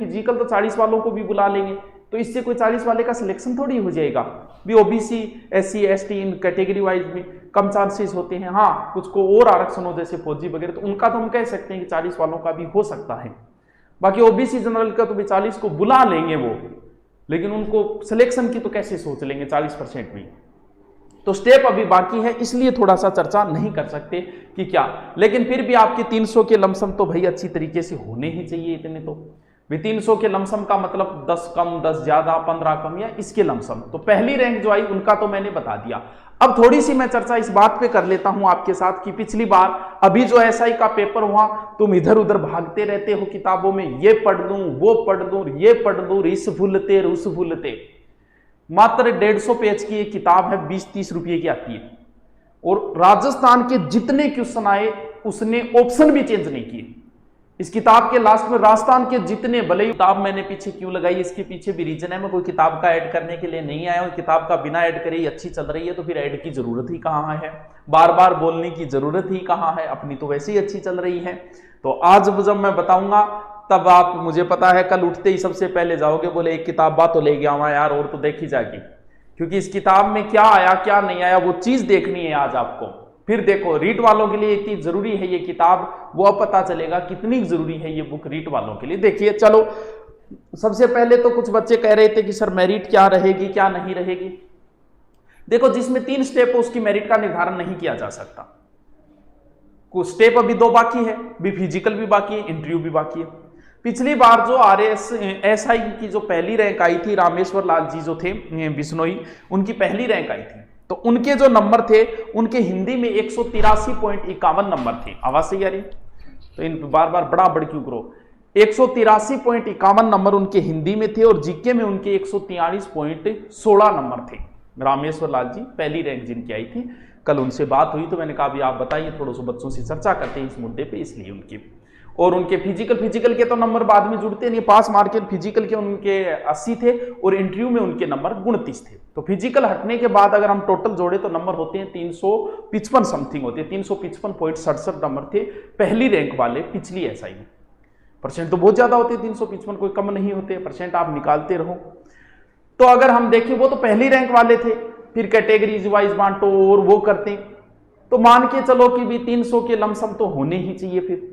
Physical तो 40 वालों को भी बुला लेंगे, तो इससे कोई 40 वाले का सिलेक्शन थोड़ी हो जाएगा। भी ओबीसी SC ST इन कैटेगरी वाइज में कम चांसेस होते हैं। हाँ, कुछ को और आरक्षण हो जैसे फौजी वगैरह, तो उनका तो हम कह सकते हैं कि 40 वालों का भी हो सकता है। बाकी ओबीसी जनरल का तो भी 40 को बुला लेंगे वो, लेकिन उनको सिलेक्शन की तो कैसे सोच लेंगे 40% में। तो स्टेप अभी बाकी है, इसलिए थोड़ा सा चर्चा नहीं कर सकते कि क्या, लेकिन फिर भी आपके 300 के लमसम तो भाई अच्छी तरीके से होने ही चाहिए। इतने तो भी 300 के लमसम का मतलब 10 कम 10 ज्यादा 15 कम या इसके लमसम। तो पहली रैंक जो आई उनका तो मैंने बता दिया। अब थोड़ी सी मैं चर्चा इस बात पे कर लेता हूं आपके साथ कि पिछली बार अभी जो SI का पेपर हुआ, तुम इधर उधर भागते रहते हो किताबों में, ये पढ़ लूं वो पढ़ लूं ये पढ़ लूं, रिस भूलते रुस भूलते। मात्र 150 पेज की एक किताब है, 20-30 रुपए की आती है, और राजस्थान के जितने क्वेश्चन आए उसने ऑप्शन भी चेंज नहीं किए। इस किताब के लास्ट में राजस्थान के जितने, भले ही किताब मैंने पीछे क्यों लगाई इसके पीछे भी रीजन है, मैं कोई किताब का ऐड करने के लिए नहीं आया हूं। किताब का बिना ऐड करे ही अच्छी चल रही है, तो फिर ऐड की जरूरत ही कहां है, बार बार बोलने की जरूरत ही कहां है, अपनी तो वैसे ही अच्छी चल रही है। तो आज जब मैं बताऊंगा तब आप, मुझे पता है कल उठते ही सबसे पहले जाओगे बोले एक किताब बात तो ले गया वहां यार, और तो देखी जाएगी, क्योंकि इस किताब में क्या आया क्या नहीं आया वो चीज देखनी है आज आपको। फिर देखो, रीट वालों के लिए इतनी जरूरी है ये किताब, वो अब पता चलेगा कितनी जरूरी है ये बुक रीट वालों के लिए। देखिए चलो, सबसे पहले तो कुछ बच्चे कह रहे थे कि सर मेरिट क्या रहेगी क्या नहीं रहेगी। देखो, जिसमें 3 स्टेप है उसकी मेरिट का निर्धारण नहीं किया जा सकता। कुछ स्टेप अभी 2 बाकी है, भी फिजिकल भी बाकी है, इंटरव्यू भी बाकी है। पिछली बार जो RSI की जो पहली रैंक आई थी, रामेश्वर लाल जी जो थे बिश्नोई, उनकी पहली रैंक आई थी, तो उनके जो नंबर थे उनके हिंदी में 183.51 नंबर थे। आवाज सही आ रही? तो इन बार बार बड़ा बड़ क्यों करो। 183.51 नंबर उनके हिंदी में थे, और जीके में उनके 143.16 नंबर थे। रामेश्वर लाल जी पहली रैंक जिनकी आई थी, कल उनसे बात हुई तो मैंने कहा भी आप बताइए, थोड़ा सा बच्चों से चर्चा करते हैं इस मुद्दे पे, इसलिए उनकी। और उनके फिजिकल के तो नंबर बाद में जुड़ते नहीं, पास मार्क के फिजिकल के उनके 80 थे, और इंटरव्यू में उनके नंबर 29 थे। तो फिजिकल हटने के बाद अगर हम टोटल जोड़े तो नंबर होते हैं 355 समथिंग होते हैं, 355.67 नंबर थे पहली रैंक वाले पिछली SI में। परसेंट तो बहुत ज्यादा होते हैं, 355 कोई कम नहीं होते, परसेंट आप निकालते रहो। तो अगर हम देखें, वो तो पहली रैंक वाले थे, फिर कैटेगरीज वाइज बांटो और वो करते, तो मान के चलो कि भी 300 के लमसम तो होने ही चाहिए। फिर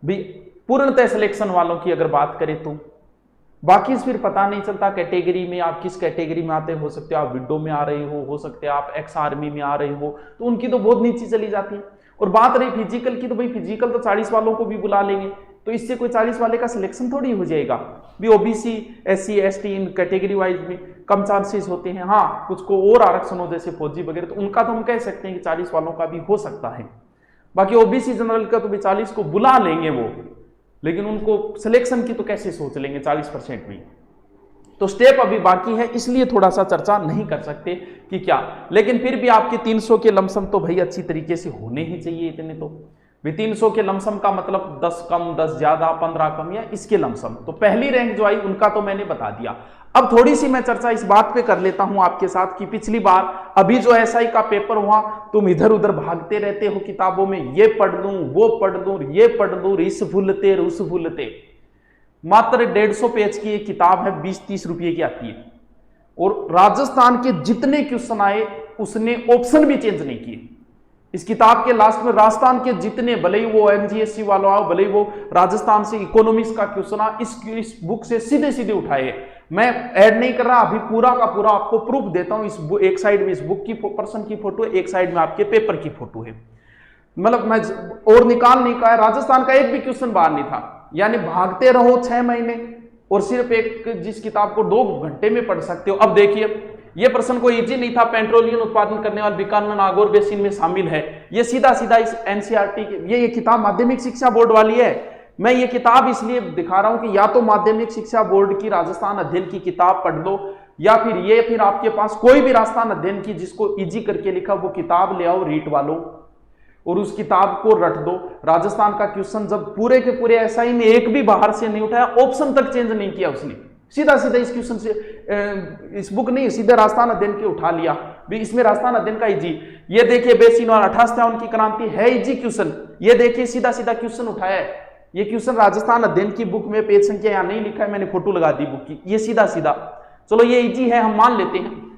भी पूर्णतः सिलेक्शन वालों की अगर बात करें तो बाकी फिर पता नहीं चलता कैटेगरी में आप किस कैटेगरी में आते हो सकते हो आप विडो में आ रहे हो सकते हैं आप एक्स आर्मी में आ रहे हो, तो उनकी तो बहुत नीचे चली जाती है। और बात रही फिजिकल की, तो भाई फिजिकल तो 40 वालों को भी बुला लेंगे, तो इससे कोई 40 वाले का सिलेक्शन थोड़ी हो जाएगा। भी ओबीसी SC ST इन कैटेगरी वाइज में कम चांसेस होते हैं। हाँ, कुछ को और आरक्षण हो जैसे फौजी वगैरह, तो उनका तो हम कह सकते हैं कि 40 वालों का भी हो सकता है। बाकी ओबीसी जनरल का तो भी 40 को बुला लेंगे वो, लेकिन उनको सिलेक्शन की तो कैसे सोच लेंगे 40% में। तो स्टेप अभी बाकी है, इसलिए थोड़ा सा चर्चा नहीं कर सकते कि क्या, लेकिन फिर भी आपके 300 के लमसम तो भाई अच्छी तरीके से होने ही चाहिए। इतने तो भी 300 के लमसम का मतलब 10 कम 10 ज्यादा 15 कम या इसके लमसम। तो पहली रैंक जो आई उनका तो मैंने बता दिया। अब थोड़ी सी मैं चर्चा इस बात पे कर लेता हूं आपके साथ कि पिछली बार अभी जो SI का पेपर हुआ, तुम इधर उधर भागते रहते हो किताबों में, ये पढ़ लूं वो पढ़ लूं ये पढ़ लूं, रिस भूलते रुस भूलते। मात्र 150 पेज की एक किताब है, 20-30 रुपए की आती है, और राजस्थान के जितने क्वेश्चन आए उसने ऑप्शन भी चेंज नहीं किए। इस किताब के लास्ट में राजस्थान के जितने, भले ही वो MGSC वालों आओ, भले ही वो राजस्थान से इकोनॉमिक्स का क्वेश्चन आ, इस बुक से सीधे सीधे उठाए। मैं ऐड नहीं कर रहा, अभी पूरा का पूरा आपको प्रूफ देता हूं। इस एक साइड में इस बुक की पर्सन की फोटो है, एक साइड में आपके पेपर की फोटो है। मतलब मैं और निकाल नहीं कहा, राजस्थान का एक भी क्वेश्चन बाहर नहीं था। यानी भागते रहो 6 महीने और सिर्फ एक जिस किताब को 2 घंटे में पढ़ सकते हो। अब देखिए, ये प्रश्न कोई इजी नहीं था, पेट्रोलियम उत्पादन करने वाले बीकानेर नागौर बेसिन में शामिल है। ये सीधा सीधा इस NCERT की ये किताब माध्यमिक शिक्षा बोर्ड वाली है। मैं ये किताब इसलिए दिखा रहा हूं कि या तो माध्यमिक शिक्षा बोर्ड की राजस्थान अध्ययन की किताब पढ़ लो, या फिर आपके पास कोई भी राजस्थान अध्ययन की जिसको इजी करके लिखा वो किताब ले आओ रीट वालों, और उस किताब को रट दो। राजस्थान का क्वेश्चन जब पूरे के पूरे SI में एक भी बाहर से नहीं उठाया, ऑप्शन तक चेंज नहीं किया उसने, सीधा सीधा इस क्वेश्चन से इस बुक नहीं, सीधा राजस्थान अध्ययन के उठा लिया। भी इसमें राजस्थान अध्ययन का इजी, ये देखिए बेसिन और 58 की क्रांति है इजी क्वेश्चन, ये देखिए सीधा सीधा क्वेश्चन उठाया है। ये क्वेश्चन राजस्थान अध्ययन की बुक में पेज संख्या यहां नहीं लिखा है, मैंने फोटो लगा दी बुक की। ये सीधा सीधा, चलो ये इजी है, हम मान लेते हैं।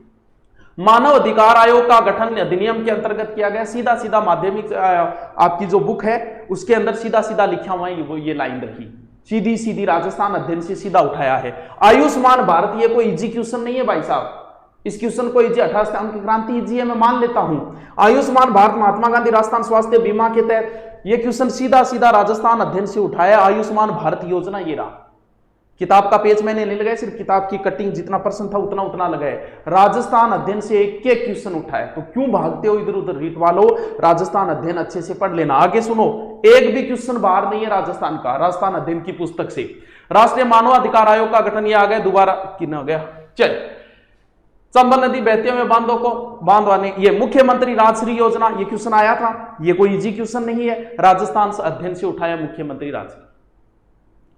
मानव अधिकार आयोग का गठन अधिनियम के अंतर्गत किया गया। सीधा सीधा माध्यमिक आपकी जो बुक है उसके अंदर सीधा सीधा लिखा हुआ है, वो ये लाइन रही, सीधी सीधी राजस्थान अध्ययन से सीधा उठाया है। आयुष्मान भारत, ये कोई इजी क्वेश्चन नहीं है भाई साहब, इस क्वेश्चन को इजी 28 अंक की क्रांति इजी है, मैं मान लेता हूं। आयुष्मान भारत महात्मा गांधी राजस्थान स्वास्थ्य बीमा के तहत ये क्वेश्चन सीधा सीधा राजस्थान अध्ययन से उठाया। आयुष्मान भारत योजना ये रहा, किताब का पेज मैंने नहीं लगाया, सिर्फ किताब की कटिंग जितना प्रश्न था उतना उतना लगाए। राजस्थान अध्ययन से एक एक क्वेश्चन उठाए, तो क्यों भागते हो इधर उधर रीट वालों, राजस्थान अध्ययन अच्छे से पढ़ लेना। आगे सुनो, एक भी क्वेश्चन बाहर नहीं है राजस्थान का, राजस्थान अध्ययन की पुस्तक से। राष्ट्रीय मानव अधिकार आयोग का गठन, ये आ गया दोबारा, कितना हो गया, चल। चंबल नदी बहते हुए बांधों को बांधवाने, ये मुख्यमंत्री राजश्री योजना, ये क्वेश्चन आया था, ये कोई इजी क्वेश्चन नहीं है, राजस्थान अध्ययन से उठाया मुख्यमंत्री राजश्री,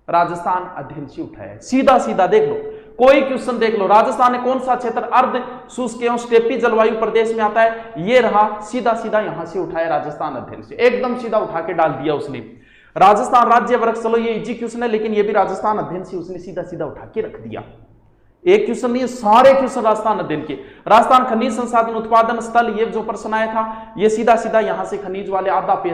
राजस्थान अध्ययन से उठाया, सीधा सीधा देख लो, कोई क्वेश्चन देख लो। राजस्थान में कौन सा क्षेत्र अर्ध शुष्क एवं स्टेपी जलवायु प्रदेश में आता है, ये रहा, सीधा सीधा यहां से उठाया राजस्थान अध्ययन से, एकदम सीधा उठा के डाल दिया उसने। राजस्थान राज्य वृक्ष, चलो ये इजी क्वेश्चन है, लेकिन ये भी राजस्थान अध्ययन से उसने सीधा सीधा उठा के रख दिया। एक क्वेश्चन नहीं, सारे क्वेश्चन राजस्थान अध्ययन के। राजस्थान खनिज संसाधन उत्पादन स्थल, ये जो प्रश्न आया था, ये सीधा सीधा यहां से खनिज वाले आधा पेज